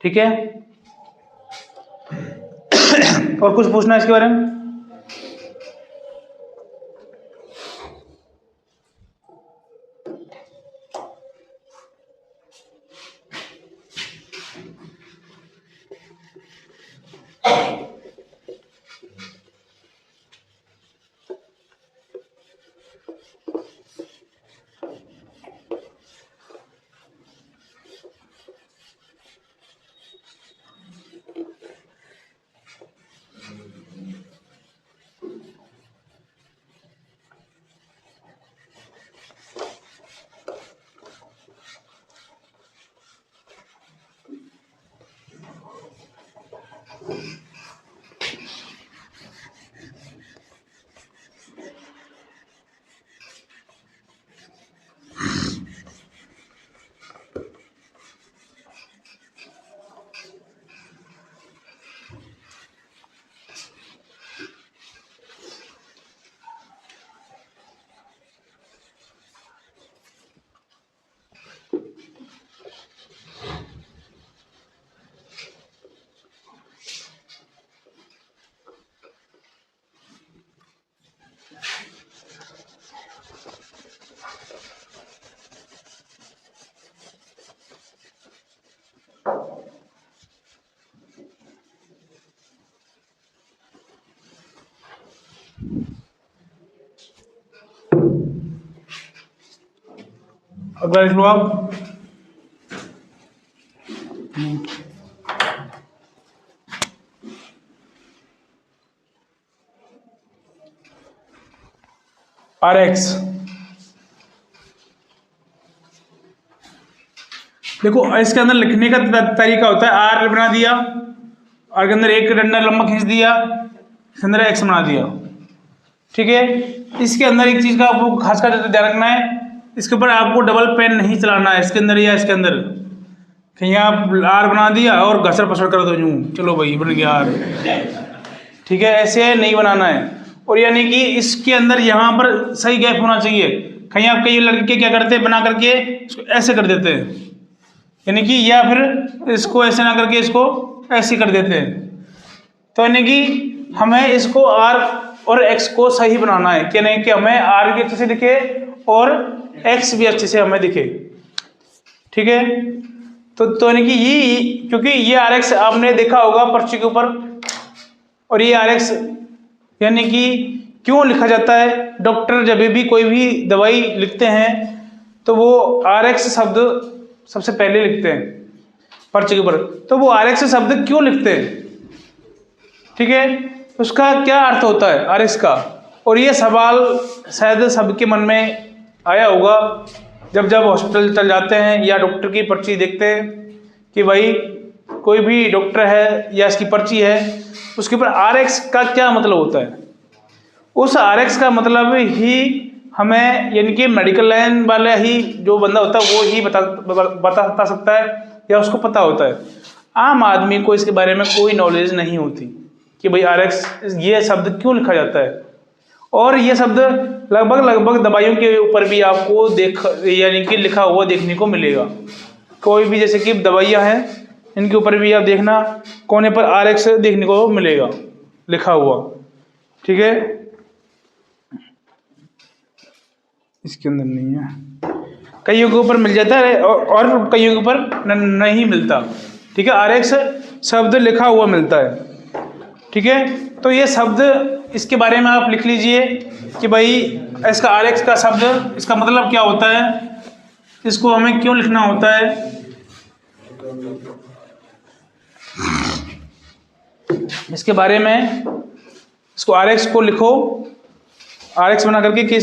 ठीक है, और कुछ पूछना है इसके बारे में? अगला लिख लो आप। RX देखो, इसके अंदर लिखने का तरीका होता है, आर बना दिया, आर के अंदर एक डंडा लंबा खींच दिया, इसके अंदर एक्स बना दिया। ठीक है, इसके अंदर एक चीज का आपको खास कर ध्यान रखना है, इसके ऊपर आपको डबल पेन नहीं चलाना है, इसके अंदर या इसके अंदर कहीं आप आर बना दिया और घसर पसर कर दो यूं, चलो भाई बन गया आर। ठीक है, ऐसे नहीं बनाना है। और यानी कि इसके अंदर यहाँ पर सही गैप होना चाहिए। कहीं आप कई लड़के क्या करते हैं, बना करके इसको ऐसे कर देते हैं, यानी कि या फिर इसको ऐसे ना करके इसको ऐसे कर देते हैं। तो यानी कि हमें इसको आर और एक्स को सही बनाना है, कि नहीं कि हमें आर भी अच्छे से दिखे और एक्स भी अच्छे से हमें दिखे। ठीक है, तो यानी कि ये क्योंकि ये आर एक्स आपने देखा होगा पर्ची के ऊपर, और ये आर एक्स यानी कि क्यों लिखा जाता है, डॉक्टर जब भी कोई भी दवाई लिखते हैं तो वो आर एक्स शब्द सबसे पहले लिखते हैं पर्ची के ऊपर। तो वो आर एक्स शब्द क्यों लिखते हैं, ठीक है, उसका क्या अर्थ होता है आर एक्स का। और ये सवाल शायद सबके मन में आया होगा जब हॉस्पिटल चल जाते हैं या डॉक्टर की पर्ची देखते हैं कि भाई कोई भी डॉक्टर है या इसकी पर्ची है, उसके ऊपर आर एक्स का क्या मतलब होता है। उस आर एक्स का मतलब ही हमें यानी कि मेडिकल लाइन वाला ही जो बंदा होता है वो ही बता सकता है या उसको पता होता है। आम आदमी को इसके बारे में कोई नॉलेज नहीं होती कि भाई आर एक्स ये शब्द क्यों लिखा जाता है। और ये शब्द लगभग दवाइयों के ऊपर भी आपको यानी कि लिखा हुआ देखने को मिलेगा। कोई भी जैसे कि दवाइयाँ हैं इनके ऊपर भी आप देखना कोने पर आर एक्स देखने को मिलेगा लिखा हुआ, ठीक है, इसके अंदर नहीं है, कईयों के ऊपर मिल जाता है और कईयों के ऊपर नहीं मिलता। ठीक है, RX शब्द लिखा हुआ मिलता है। ठीक है, तो ये शब्द इसके बारे में आप लिख लीजिए कि भाई इसका RX का शब्द इसका मतलब क्या होता है, इसको हमें क्यों लिखना होता है। इसके बारे में इसको RX को लिखो, RX बना करके कि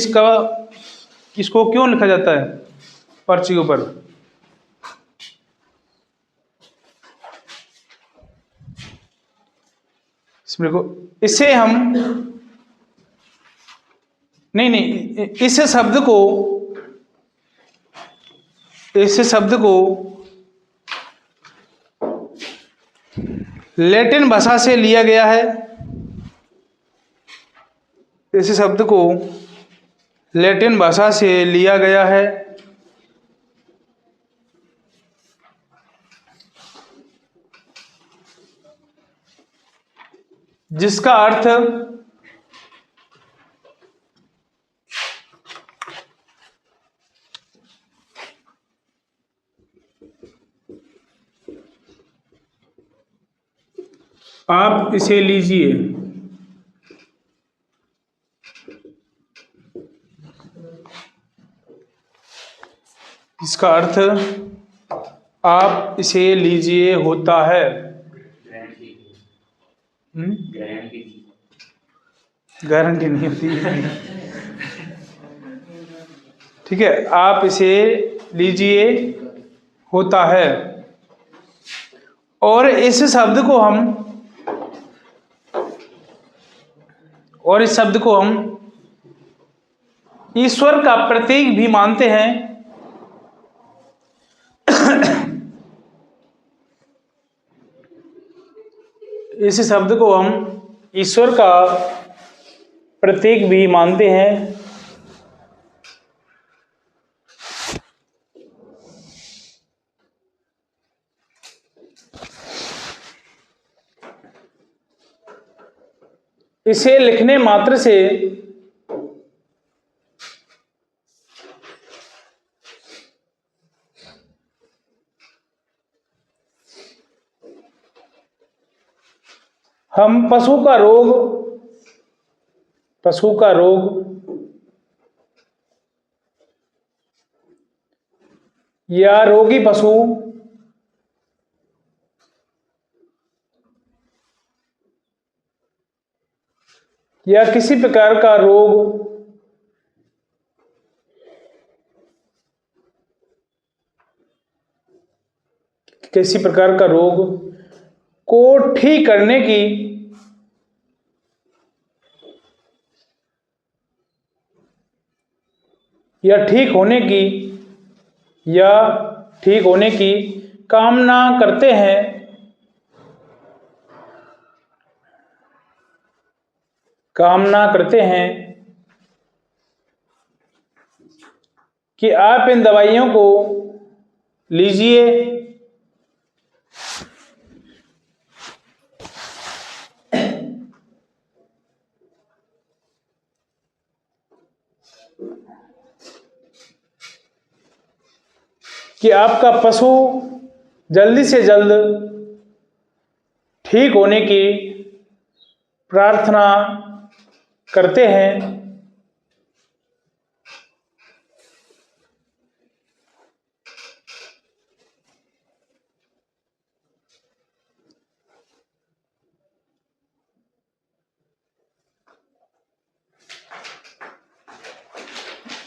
इसको क्यों लिखा जाता है पर्ची के ऊपर। इसमें देखो, इसे हम नहीं इस शब्द को लैटिन भाषा से लिया गया है। इस शब्द को लैटिन भाषा से लिया गया है, जिसका अर्थ आप इसे लीजिए। इसका अर्थ आप इसे लीजिए होता है। गारंटी नहीं होती है। ठीक है, आप इसे लीजिए होता है। और इस शब्द को हम ईश्वर का प्रतीक भी मानते हैं। इस शब्द को हम ईश्वर का प्रतीक भी मानते हैं। इसे लिखने मात्र से हम पशु का रोग या रोगी पशु या किसी प्रकार का रोग को ठीक करने की या ठीक होने की कामना करते हैं कि आप इन दवाइयों को लीजिए। कि आपका पशु जल्दी से जल्द ठीक होने की प्रार्थना करते हैं।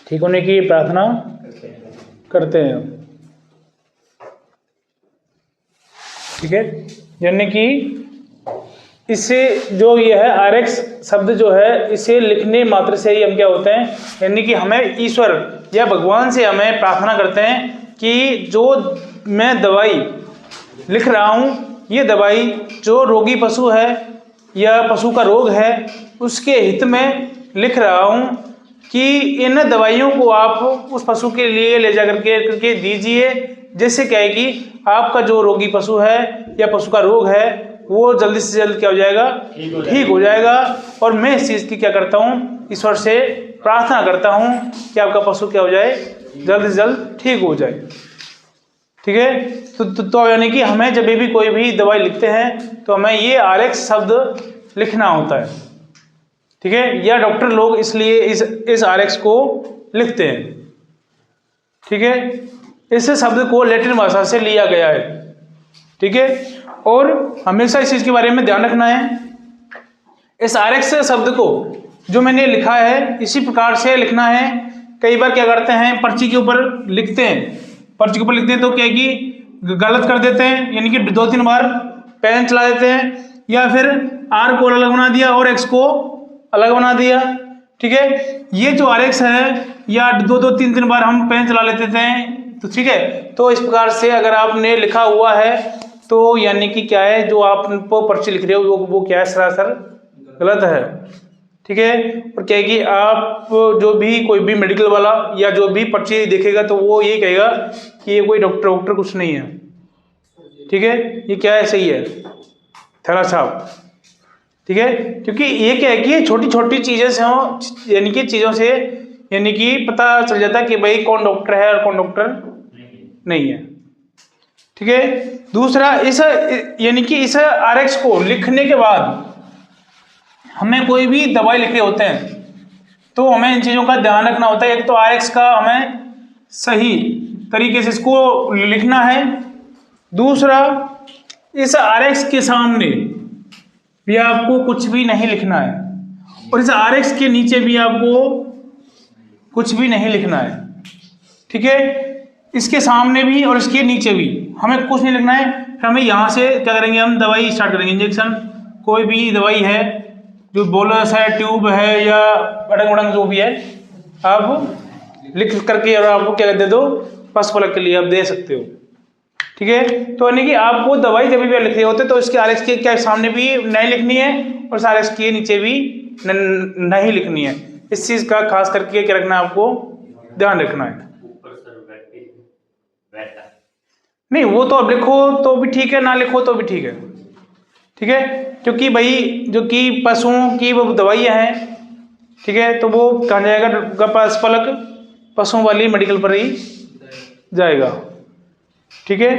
ठीक होने की प्रार्थना करते हैं। ठीक है, यानी कि इससे जो ये है RX शब्द जो है, इसे लिखने मात्र से ही हम क्या होते हैं, यानी कि हमें ईश्वर या भगवान से हमें प्रार्थना करते हैं कि जो मैं दवाई लिख रहा हूँ, ये दवाई जो रोगी पशु है या पशु का रोग है उसके हित में लिख रहा हूँ कि इन दवाइयों को आप उस पशु के लिए ले जा करके दीजिए, जिससे क्या है कि आपका जो रोगी पशु है या पशु का रोग है वो जल्दी से जल्द क्या हो जाएगा, ठीक हो जाएगा। और मैं इस चीज़ की क्या करता हूँ, ईश्वर से प्रार्थना करता हूँ कि आपका पशु क्या हो जाए, जल्द से जल्द ठीक हो जाए। ठीक है, तो यानी कि हमें जब भी कोई भी दवाई लिखते हैं तो हमें ये RX शब्द लिखना होता है। ठीक है, या डॉक्टर लोग इसलिए इस RX को लिखते हैं। ठीक है, इस शब्द को लैटिन भाषा से लिया गया है। ठीक है, और हमेशा इस चीज़ के बारे में ध्यान रखना है, इस RX शब्द को जो मैंने लिखा है इसी प्रकार से लिखना है। कई बार क्या करते हैं, पर्ची के ऊपर लिखते हैं, पर्ची के ऊपर लिखते हैं तो क्या कि गलत कर देते हैं, यानी कि 2-3 बार पेन चला देते हैं, या फिर R को अलग बना दिया और X को अलग बना दिया। ठीक है, ये जो RX है या 2-3 बार हम पेन चला लेते थे, तो ठीक है, तो इस प्रकार से अगर आपने लिखा हुआ है तो यानी कि क्या है, जो आप पर्ची लिख रहे हो वो क्या है, सरासर गलत है। ठीक है, और क्या है कि आप जो भी कोई भी मेडिकल वाला या जो भी पर्ची देखेगा तो वो ये कहेगा कि ये कोई डॉक्टर कुछ नहीं है। ठीक है, ये क्या है, सही है, थैला छाप। ठीक है, क्योंकि ये क्या है कि छोटी छोटी चीज़ें से हो, यानी कि चीज़ों से यानी कि पता चल जाता है कि भाई कौन डॉक्टर है और कौन डॉक्टर नहीं है। ठीक है, दूसरा इस यानी कि इस RX को लिखने के बाद हमें कोई भी दवाई लिखे होते हैं तो हमें इन चीज़ों का ध्यान रखना होता है। एक तो RX का हमें सही तरीके से इसको लिखना है, दूसरा इस RX के सामने भी आपको कुछ भी नहीं लिखना है, और इस RX के नीचे भी आपको कुछ भी नहीं लिखना है। ठीक है, इसके सामने भी और इसके नीचे भी हमें कुछ नहीं लिखना है। फिर हमें यहाँ से क्या करेंगे, हम दवाई स्टार्ट करेंगे, इंजेक्शन, कोई भी दवाई है, जो बोलस है, ट्यूब है या अड़ंग वड़ंग जो भी है, आप लिख करके और आपको क्या दे दो, पशु के लिए आप दे सकते हो। ठीक है, तो यानी कि आपको दवाई जब भी लिख रहे होते तो इसके RX के क्या सामने भी नहीं लिखनी है और इस RX के नीचे भी नहीं लिखनी है। इस चीज़ का खास करके क्या रखना है, आपको ध्यान रखना है। नहीं, वो तो अब लिखो तो भी ठीक है, ना लिखो तो भी ठीक है। ठीक है, क्योंकि भाई जो कि पशुओं की वो दवाइयाँ हैं, ठीक है, तो वो कहाँ जाएगा, पशुपलक पशुओं वाली मेडिकल पर ही जाएगा। ठीक है,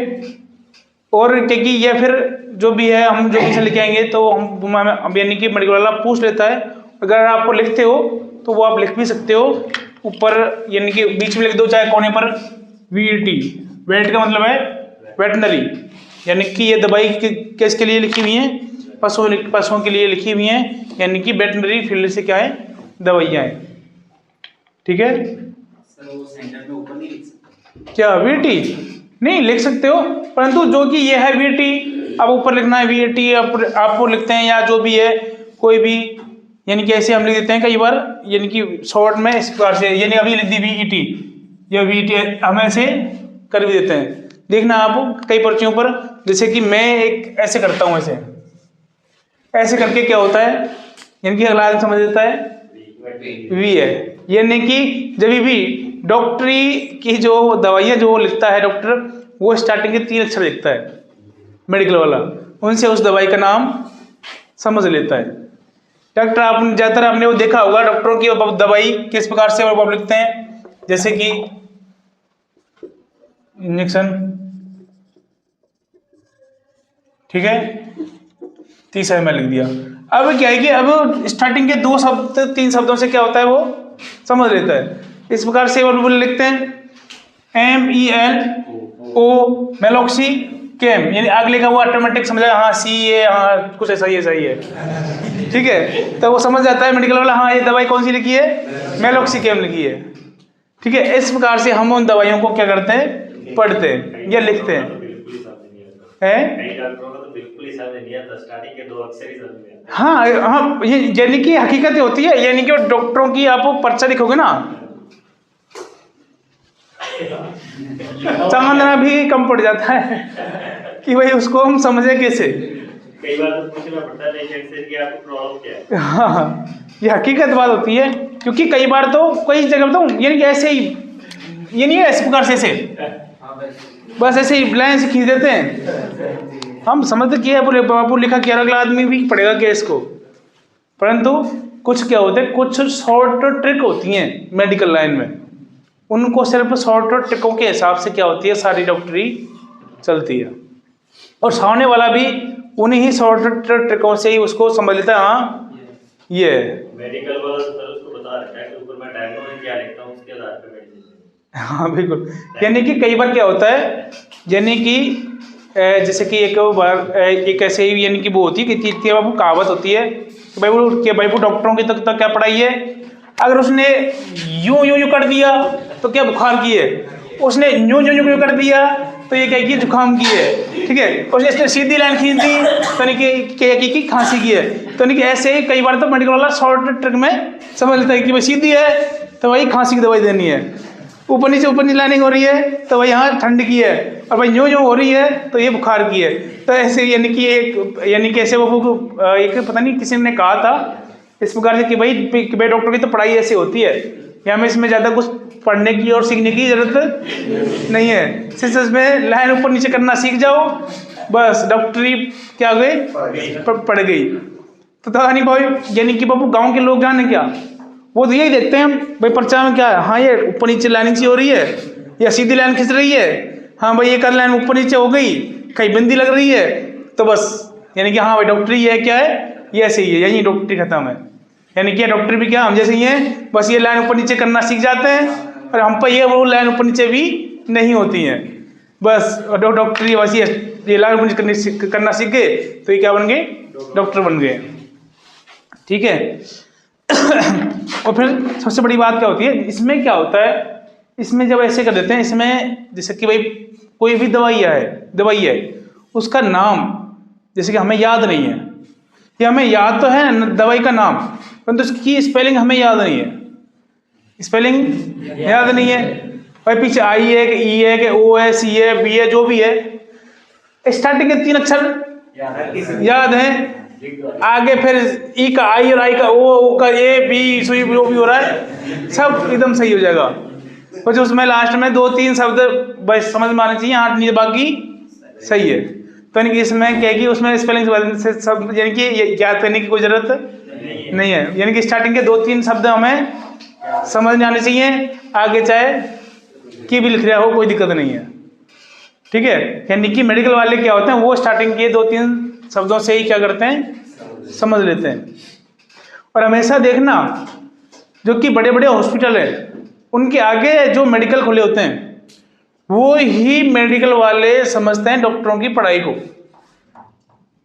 और क्योंकि ये फिर जो भी है हम जो भी लेके आएंगे तो हम यानी कि मेडिकल वाला पूछ लेता है, अगर आपको लिखते हो तो वो आप लिख भी सकते हो, ऊपर यानी कि बीच में लिख दो, चाहे कोने पर VET, वेट का मतलब है वेटनरी, यानी कि ये दवाई किसके लिए लिखी हुई है, पशुओं के लिए लिखी हुई हैं, यानी कि वेटनरी फील्ड से क्या है, दवाइयाँ हैं। ठीक है, सर वो सेंटर में ऊपर नहीं लिख सकते क्या VET नहीं लिख सकते हो, परंतु जो कि ये है VET, अब ऊपर लिखना है VET, आपको लिखते हैं, या जो भी है कोई भी, यानी कि ऐसे हम लिख देते हैं कई बार, यानी कि शॉर्ट में इस प्रकार से, यानी अभी लिख दी VET या VET, हम ऐसे कर भी देते हैं। देखना आप कई पर्चियों पर, जैसे कि मैं एक ऐसे करता हूँ, ऐसे करके क्या होता है, यानी कि अगला आदमी समझ लेता है V है, यानी कि जब भी डॉक्टरी की जो दवाइयाँ जो लिखता है डॉक्टर, वो स्टार्टिंग के 3 अक्षर लिखता है मेडिकल वाला, उनसे उस दवाई का नाम समझ लेता है। डॉक्टर आपने ज़्यादातर आपने वो देखा होगा, डॉक्टरों की दवाई किस प्रकार से वो लिखते हैं, जैसे कि इंजेक्शन, ठीक है, 30 ml लिख दिया। अब क्या है कि अब स्टार्टिंग के 2-3 शब्दों से क्या होता है, वो समझ लेता है। इस प्रकार से वो लिखते हैं MELO मेलोक्सी केम, यानी अगले का वो ऑटोमेटिक समझ हाँ CA, हाँ कुछ ऐसा ही है। ठीक है, तो वो समझ जाता है मेडिकल वाला, हाँ ये दवाई कौन सी लिखी है, मेलोक्सी केम लिखी है। ठीक है, इस प्रकार से हम उन दवाइयों को क्या करते हैं, पढ़ते हैं या लिखते हैं। हाँ, ये यानी कि हकीकत होती है, यानी कि डॉक्टरों की आप पर्चा लिखोगे ना, समझना भी कम पड़ जाता है कि भाई उसको हम समझे कैसे। कई बार तो पूछना पड़ता है पेशेंट से कि आपको प्रॉब्लम क्या है। हाँ, ये हकीकत बात होती है, क्योंकि कई बार तो कई जगह बताऊँ, यानी कि ऐसे ही, ये नहीं है इस प्रकार से ऐसे बस ऐसे ही लाइन से खींच देते हैं, हम समझते कि बोले बाबू लिखा कि अगला आदमी भी पढ़ेगा क्या इसको, परंतु कुछ क्या होते हैं, कुछ शॉर्ट ट्रिक होती हैं मेडिकल लाइन में, उनको सिर्फ शॉर्ट ट्रिकों के हिसाब से क्या होती है सारी डॉक्टरी चलती है, और सामने वाला भी उन्हीं शॉर्ट ट्रिकों से ही उसको समझ लेता है हाँ ये मेडिकल वाला तो सर उसको बता रखा है कि ऊपर मैं डायग्नोज क्या लिखता हूँ उसके आधार पे मेडिसिन। हाँ बिल्कुल, यानी कि कई बार क्या होता है, यानी कि जैसे कि एक बार एक ऐसे ही यानी कि वो होती है कि वो कहावत होती है कि भाई वो डॉक्टरों की तक क्या पढ़ाई है, अगर उसने यूं यूं यूं कर दिया तो क्या बुखार की है, उसने यूं यूं यूं कर दिया तो ये क्या की जुकाम की है, ठीक है, उसने इसने सीधी लाइन खींच दी तो नहीं कि खांसी की है, तो नहीं कि ऐसे ही कई बार तो मेडिकल वाला शॉर्ट ट्रिक में समझ लेता है कि भाई सीधी है तो भाई खांसी की दवाई देनी है, ऊपर नीचे लाइनिंग हो रही है तो भाई यहाँ ठंड की है, और भाई यूं यूं हो रही है तो ये बुखार की है। तो ऐसे यानी कि ऐसे वो एक पता नहीं किसी ने कहा था इस प्रकार से कि भाई डॉक्टर की तो पढ़ाई ऐसी होती है, या हमें इसमें ज़्यादा कुछ पढ़ने की और सीखने की ज़रूरत नहीं है, सिर्फ इसमें लाइन ऊपर नीचे करना सीख जाओ बस डॉक्टरी क्या हो गई पड़ गई। तो नहीं भाई यानी कि बाबू गांव के लोग जाने क्या, वो तो यही देखते हैं भाई पर्चा में क्या है, हाँ ये ऊपर नीचे लाइनिंग सी हो रही है या सीधी लाइन खिंच रही है, हाँ भाई एक लाइन ऊपर नीचे हो गई कहीं बिंदी लग रही है तो बस यानी कि हाँ भाई डॉक्टरी ये क्या है ये ऐसे ही है, यही डॉक्टरी खत्म है। यानी कि डॉक्टर भी क्या हम जैसे ही हैं, बस ये लाइन ऊपर नीचे करना सीख जाते हैं और हम पर ये वो लाइन ऊपर नीचे भी नहीं होती हैं, बस डॉक्टरी बस ये लाइन ऊपर नीचे करना सीख गए तो ये क्या बन गए डॉक्टर बन गए, ठीक है। और फिर सबसे बड़ी बात क्या होती है इसमें, क्या होता है इसमें जब ऐसे कर देते हैं, इसमें जैसे कि भाई कोई भी दवाई है उसका नाम जैसे कि हमें याद नहीं है, या हमें याद तो है दवाई का नाम परंतु उसकी स्पेलिंग हमें याद नहीं है, स्पेलिंग याद नहीं है, भाई पीछे आई है कि ई है कि ओ है सी है बी है जो भी है, स्टार्टिंग के 3 अक्षर याद है, आगे फिर ई का आई और आई का ओ का ए बी सुई जो भी हो रहा है सब एकदम सही हो जाएगा, कुछ उसमें लास्ट में 2-3 शब्द बस समझ में आने चाहिए, 8 नहीं बाकी सही है। तो यानी कि इसमें क्या है कि उसमें स्पेलिंग से सब यानी कि याद करने की कोई जरूरत नहीं है, यानी कि स्टार्टिंग के 2-3 शब्द हमें समझ में आने चाहिए, आगे चाहे की भी लिख रहा हो कोई दिक्कत नहीं है, ठीक है। यानी कि मेडिकल वाले क्या होते हैं वो स्टार्टिंग के 2-3 शब्दों से ही क्या करते हैं समझ लेते हैं। और हमेशा देखना जो कि बड़े बड़े हॉस्पिटल हैं उनके आगे जो मेडिकल खुले होते हैं वो ही मेडिकल वाले समझते हैं डॉक्टरों की पढ़ाई को,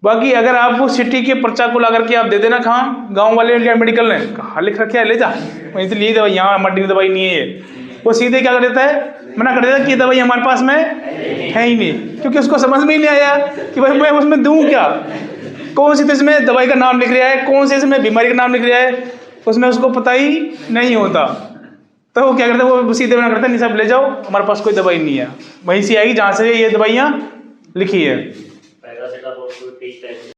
बाकी अगर आप वो सिटी के पर्चा को ला करके आप दे देना कहाँ गांव वाले मेडिकल ने कहाँ लिख रखा है ले जा वहीं तो लिए दवाई, यहाँ मल्टी दवाई नहीं है ये, वो सीधे क्या कर देता है मना कर देता है कि दवाई हमारे पास में है ही नहीं, क्योंकि उसको समझ में ही नहीं आया कि भाई मैं उसमें दूं क्या, कौन सी इसमें दवाई का नाम लिख रहा है कौन से इसमें बीमारी का नाम लिख रहा है, उसमें उसको पता ही नहीं होता। तो वो क्या करता है वो सीधे मना करता है नहीं साहब ले जाओ हमारे पास कोई दवाई नहीं है, वहीं से आएगी जहाँ से ये दवाइयाँ लिखी है।